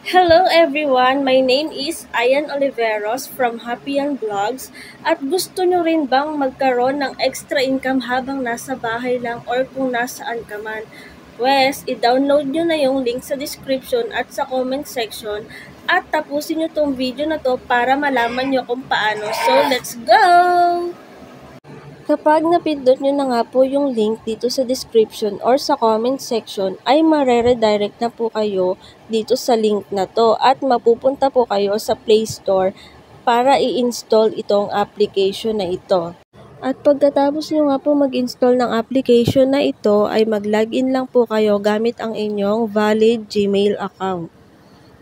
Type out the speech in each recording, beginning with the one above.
Hello everyone! My name is Ayan Oliveros from Happy Yan Vlogs at gusto nyo rin bang magkaroon ng extra income habang nasa bahay lang or kung nasaan ka man? Wes, i-download nyo na yung link sa description at sa comment section at tapusin nyo tong video na to para malaman nyo kung paano. So, let's go! Kapag napindot nyo na nga po yung link dito sa description or sa comment section, ay mare-redirect na po kayo dito sa link na to at mapupunta po kayo sa Play Store para i-install itong application na ito. At pagkatapos nyo nga po mag-install ng application na ito, ay mag-login lang po kayo gamit ang inyong valid Gmail account.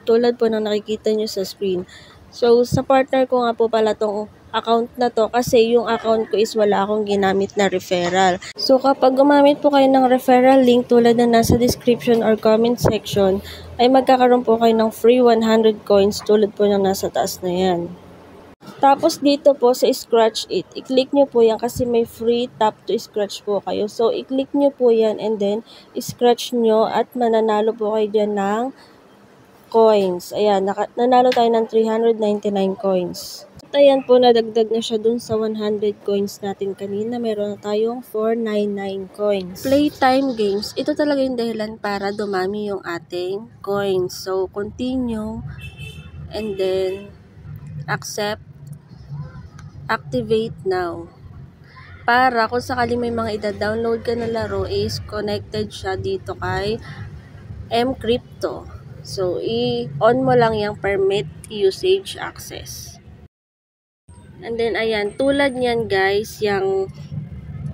Tulad po ng nakikita nyo sa screen. So, sa partner ko nga po pala tong account na to kasi yung account ko is wala akong ginamit na referral. So, kapag gumamit po kayo ng referral link tulad na nasa description or comment section, ay magkakaroon po kayo ng free 100 coins tulad po ng nasa taas na yan. Tapos dito po sa scratch it, i-click nyo po yan kasi may free tap to scratch po kayo. So, i-click nyo po yan and then scratch nyo at mananalo po kayo dyan ng coins. Ayan, nanalo tayo ng 399 coins. At ayan po, nadagdag na siya dun sa 100 coins natin kanina. Meron na tayong 499 coins. Playtime games. Ito talaga yung dahilan para dumami yung ating coins. So, continue. And then, accept. Activate now. Para kung sakali may mga ida-download ka na laro is connected siya dito kay mCrypto. So, i-on mo lang yung permit usage access. And then, ayan, tulad niyan guys, yung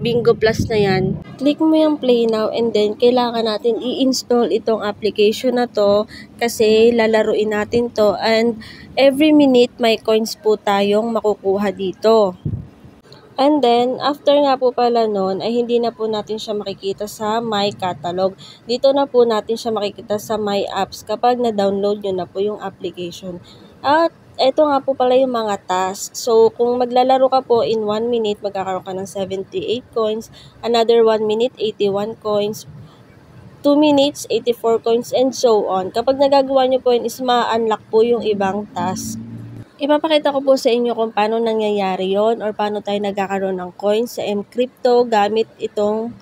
Bingo Plus na yan, click mo yung play now and then kailangan natin i-install itong application na to kasi lalaruin natin to and every minute may coins po tayong makukuha dito. And then, after nga po pala nun, ay hindi na po natin siya makikita sa My Catalog. Dito na po natin siya makikita sa My Apps kapag na-download nyo na po yung application. At eto nga po pala yung mga tasks. So, kung maglalaro ka po in 1 minute, magkakaroon ka ng 78 coins. Another 1 minute, 81 coins. 2 minutes, 84 coins, and so on. Kapag nagagawa nyo po yun, is ma-unlock po yung ibang task. Ipapakita ko po sa inyo kung paano nangyayari yon or paano tayo nagkakaroon ng coins sa mCrypto gamit itong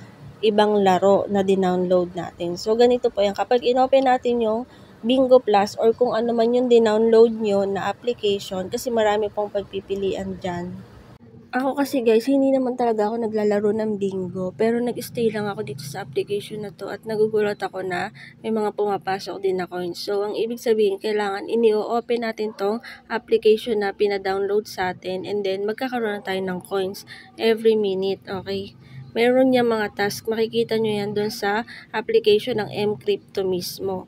ibang laro na dinownload natin. So, ganito po yan. Kapag inopen natin yung Bingo Plus or kung ano man yung dinownload nyo na application kasi marami pong pagpipilian dyan. Ako kasi guys, hindi naman talaga ako naglalaro ng bingo, pero nag-stay lang ako dito sa application na to at nagugulat ako na may mga pumapasok din na coins. So, ang ibig sabihin, kailangan ini-open natin tong application na pina-download sa atin and then magkakaroon na tayo ng coins every minute, okay? Meron niya mga task, makikita nyo yan dun sa application ng mCrypto mismo.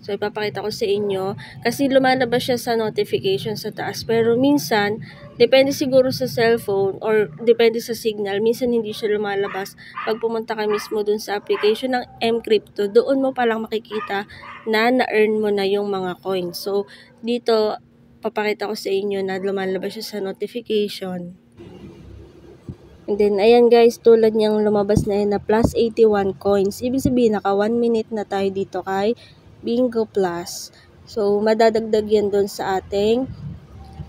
So, ipapakita ko sa inyo. Kasi lumalabas siya sa notification sa taas. Pero minsan, depende siguro sa cellphone or depende sa signal. Minsan hindi siya lumalabas. Pag pumunta ka mismo dun sa application ng mCrypto, doon mo palang makikita na na-earn mo na yung mga coins. So, dito, papakita ko sa inyo na lumalabas siya sa notification. And then, ayan guys, tulad niyang lumabas na yun na plus 81 coins. Ibig sabihin, naka 1 minute na tayo dito kay Bingo Plus. So, madadagdag yan doon sa ating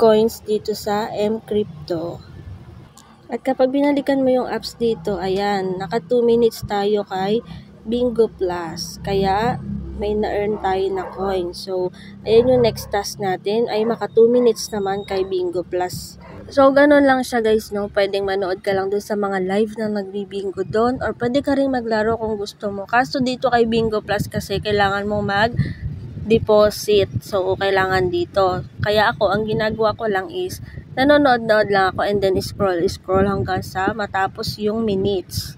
coins dito sa mCrypto. At kapag binalikan mo yung apps dito, ayan, naka 2 minutes tayo kay Bingo Plus. Kaya, may na-earn tayo na coin. So, ayan yung next task natin ay maka 2 minutes naman kay Bingo Plus. So, ganun lang siya guys, no? Pwedeng manood ka lang dun sa mga live na nagbibingo doon or pwede ka rin maglaro kung gusto mo. Kaso dito kay Bingo Plus kasi kailangan mong mag-deposit. So, kailangan dito. Kaya ako, ang ginagawa ko lang is nanonood-nood lang ako and then scroll hanggang sa matapos yung minutes.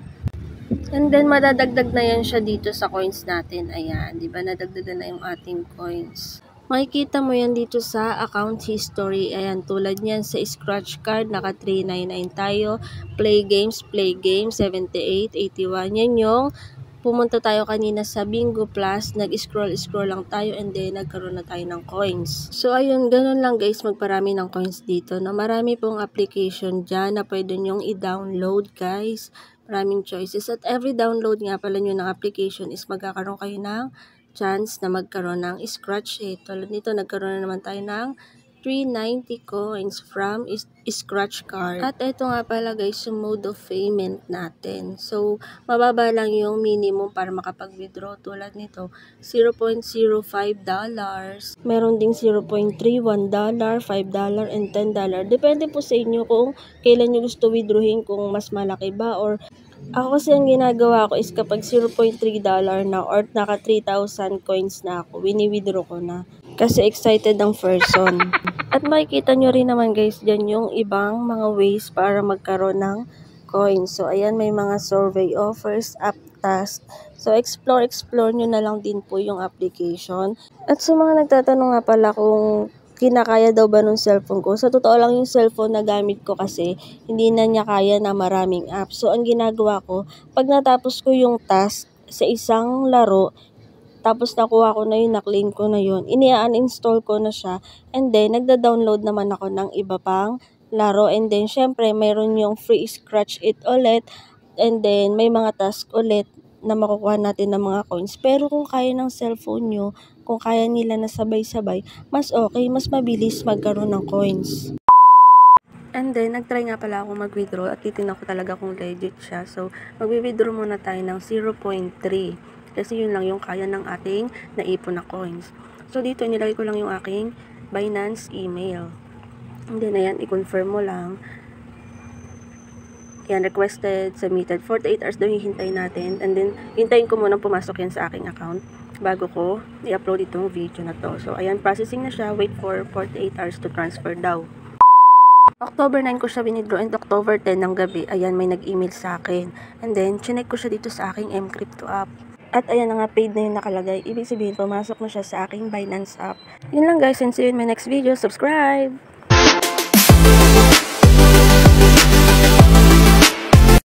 And then, madadagdag na yan siya dito sa coins natin. Ayan, di ba? Nadagdagan na yung ating coins. Makikita mo yan dito sa account history. Ayan, tulad niyan sa scratch card, naka 399 tayo. Play games, 78, 81. Yan yung pumunta tayo kanina sa Bingo Plus, nag-scroll lang tayo and then nagkaroon na tayo ng coins. So ayun, ganun lang guys, magparami ng coins dito na marami pong application dyan na pwede nyong i-download guys. Maraming choices at every download nga pala nyo ng application is magkakaroon kayo ng chance na magkaroon ng scratch hit. Tulad nito, nagkaroon na naman tayo ng 390 coins from scratch card. At ito nga pala guys, yung mode of payment natin. So, mababa lang yung minimum para makapag-withdraw. Tulad nito, $0.05. Meron ding $0.31, $5, and $10. Depende po sa inyo kung kailan nyo gusto withdrawin, kung mas malaki ba or ako kasi ang ginagawa ko is kapag $0.3 na or naka 3,000 coins na ako, wini-withdraw ko na. Kasi excited ang person. At makikita nyo rin naman guys dyan yung ibang mga ways para magkaroon ng coins. So ayan, may mga survey offers, app task. So explore nyo na lang din po yung application. At sa mga nagtatanong nga pala kung kinakaya daw ba nung cellphone ko. Sa totoo lang yung cellphone na gamit ko kasi hindi na niya kaya na maraming apps. So ang ginagawa ko, pag natapos ko yung task sa isang laro, tapos nakuha ko na yun, na-claim ko na yun, ini-uninstall ko na siya, and then nagda-download naman ako ng iba pang laro, and then syempre mayroon yung free scratch it ulit, and then may mga task ulit na makukuha natin ng mga coins. Pero kung kaya ng cellphone nyo, kung kaya nila na sabay-sabay, mas okay, mas mabilis magkaroon ng coins. And then, nag-try nga pala ako mag-withdraw at titignan ko talaga kung legit siya. So, mag-withdraw muna tayo ng 0.3. Kasi yun lang yung kaya ng ating naipon na coins. So, dito nilagay ko lang yung aking Binance email. And then, ayan, i-confirm mo lang. Yan, requested, submitted. 48 hours daw yung hintay natin. And then, hintayin ko muna pumasok yan sa aking account bago ko i-upload itong video na to. So, ayan, processing na siya. Wait for 48 hours to transfer daw. October 9 ko siya winidraw and October 10 ng gabi, ayan, may nag-email sa akin. And then, chinek ko siya dito sa aking mCrypto app. At ayan na nga, paid na yung nakalagay. Ibig sabihin, pumasok na siya sa aking Binance app. Yun lang guys, and see you in my next video. Subscribe!